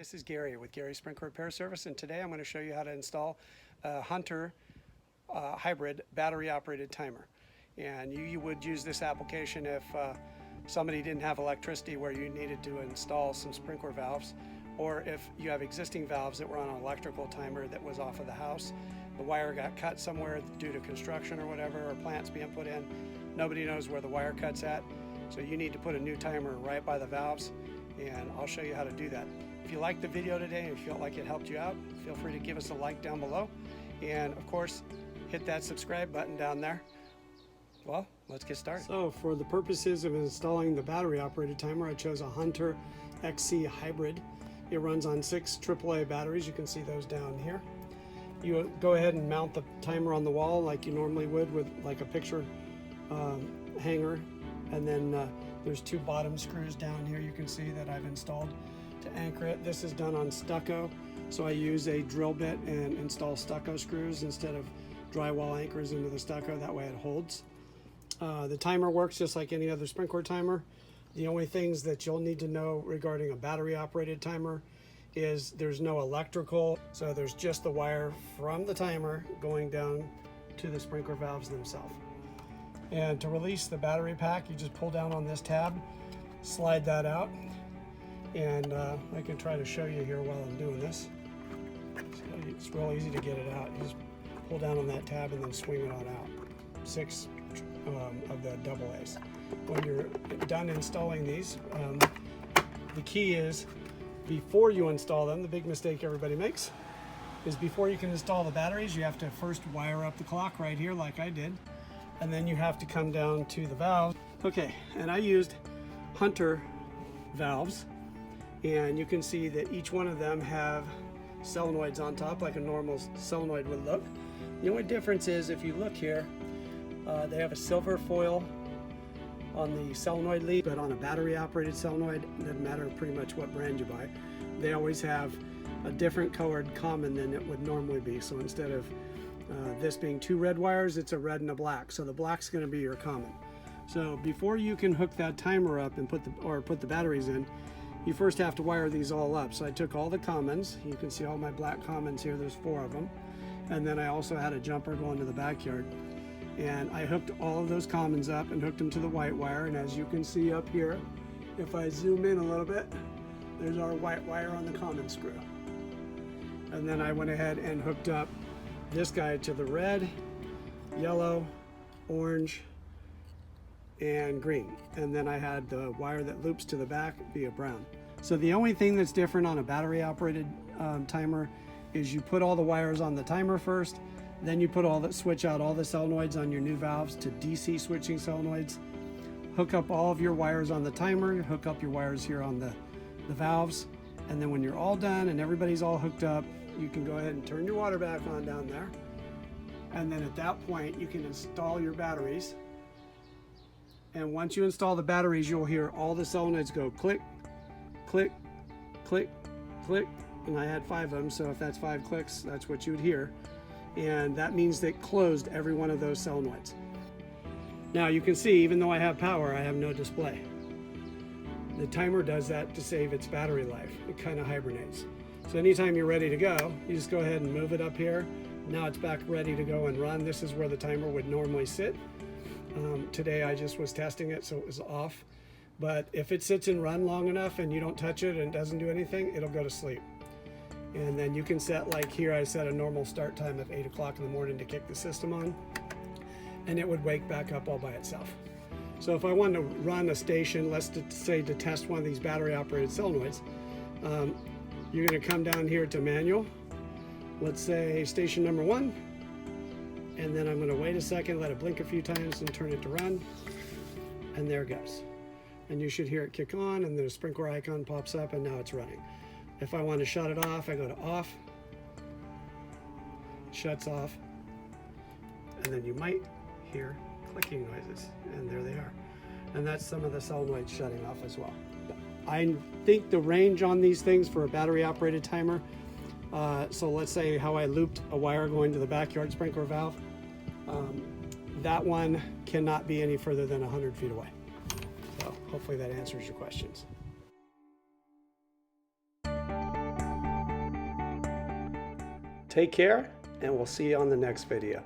This is Gary with Gary's Sprinkler Repair Service, and today I'm going to show you how to install a Hunter Hybrid battery operated timer. And you would use this application if somebody didn't have electricity where you needed to install some sprinkler valves, or if you have existing valves that were on an electrical timer that was off of the house. The wire got cut somewhere due to construction or whatever, or plants being put in. Nobody knows where the wire cut's at, so you need to put a new timer right by the valves, and I'll show you how to do that. If you liked the video today and felt like it helped you out, feel free to give us a like down below, and of course hit that subscribe button down there. Well, let's get started. So for the purposes of installing the battery operated timer, I chose a Hunter Xcore Hybrid. It runs on 6 AAA batteries. You can see those down here. You go ahead and mount the timer on the wall like you normally would with like a picture hanger, and then there's 2 bottom screws down here you can see that I've installed to anchor it. This is done on stucco, so I use a drill bit and install stucco screws instead of drywall anchors into the stucco. That way it holds. The timer works just like any other sprinkler timer. The only things that you'll need to know regarding a battery operated timer is there's no electrical, so there's just the wire from the timer going down to the sprinkler valves themselves. And to release the battery pack, you just pull down on this tab, slide that out, and I can try to show you here while I'm doing this. So it's real easy to get it out. You just pull down on that tab and then swing it on out. 6 of the AA's. When you're done installing these, the key is before you install them, the big mistake everybody makes is before you can install the batteries, you have to first wire up the clock right here like I did, and then you have to come down to the valve. Okay, and I used Hunter valves, and you can see that each one of them have solenoids on top like a normal solenoid would look. The only difference is if you look here, they have a silver foil on the solenoid lead, but on a battery operated solenoid, it doesn't matter pretty much what brand you buy, they always have a different colored common than it would normally be. So instead of this being 2 red wires, it's a red and a black, so the black's going to be your common. So before you can hook that timer up and put the batteries in, you first have to wire these all up. So I took all the commons, you can see all my black commons here, there's 4 of them, and then I also had a jumper going to the backyard. And I hooked all of those commons up and hooked them to the white wire, and as you can see up here, if I zoom in a little bit, there's our white wire on the common screw. And then I went ahead and hooked up this guy to the red, yellow, orange, and green. And then I had the wire that loops to the back be a brown. So the only thing that's different on a battery operated timer is you put all the wires on the timer first, then you put switch out all the solenoids on your new valves to DC switching solenoids, hook up all of your wires on the timer, hook up your wires here on the valves, and then when you're all done and everybody's all hooked up, you can go ahead and turn your water back on down there. And then at that point, you can install your batteries. And once you install the batteries, you'll hear all the solenoids go click, click, click, click. And I had 5 of them, so if that's 5 clicks, that's what you would hear. And that means they closed every one of those solenoids. Now you can see, even though I have power, I have no display. The timer does that to save its battery life. It kind of hibernates. So anytime you're ready to go, you just go ahead and move it up here. Now it's back ready to go and run. This is where the timer would normally sit. Today I just was testing it, so it was off. But if it sits and run long enough and you don't touch it and it doesn't do anything, it'll go to sleep. And then you can set, like here I set a normal start time of 8 o'clock in the morning to kick the system on, and it would wake back up all by itself. So if I wanted to run a station, let's say to test one of these battery operated solenoids, you're going to come down here to manual, let's say station number 1, and then I'm going to wait a second, let it blink a few times and turn it to run, and there it goes. And you should hear it kick on, and the sprinkler icon pops up, and now it's running. If I want to shut it off, I go to off, shuts off, and then you might hear clicking noises, and there they are. And that's some of the solenoids shutting off as well. I think the range on these things for a battery operated timer, so let's say how I looped a wire going to the backyard sprinkler valve, that one cannot be any further than 100 feet away. So hopefully that answers your questions. Take care, and we'll see you on the next video.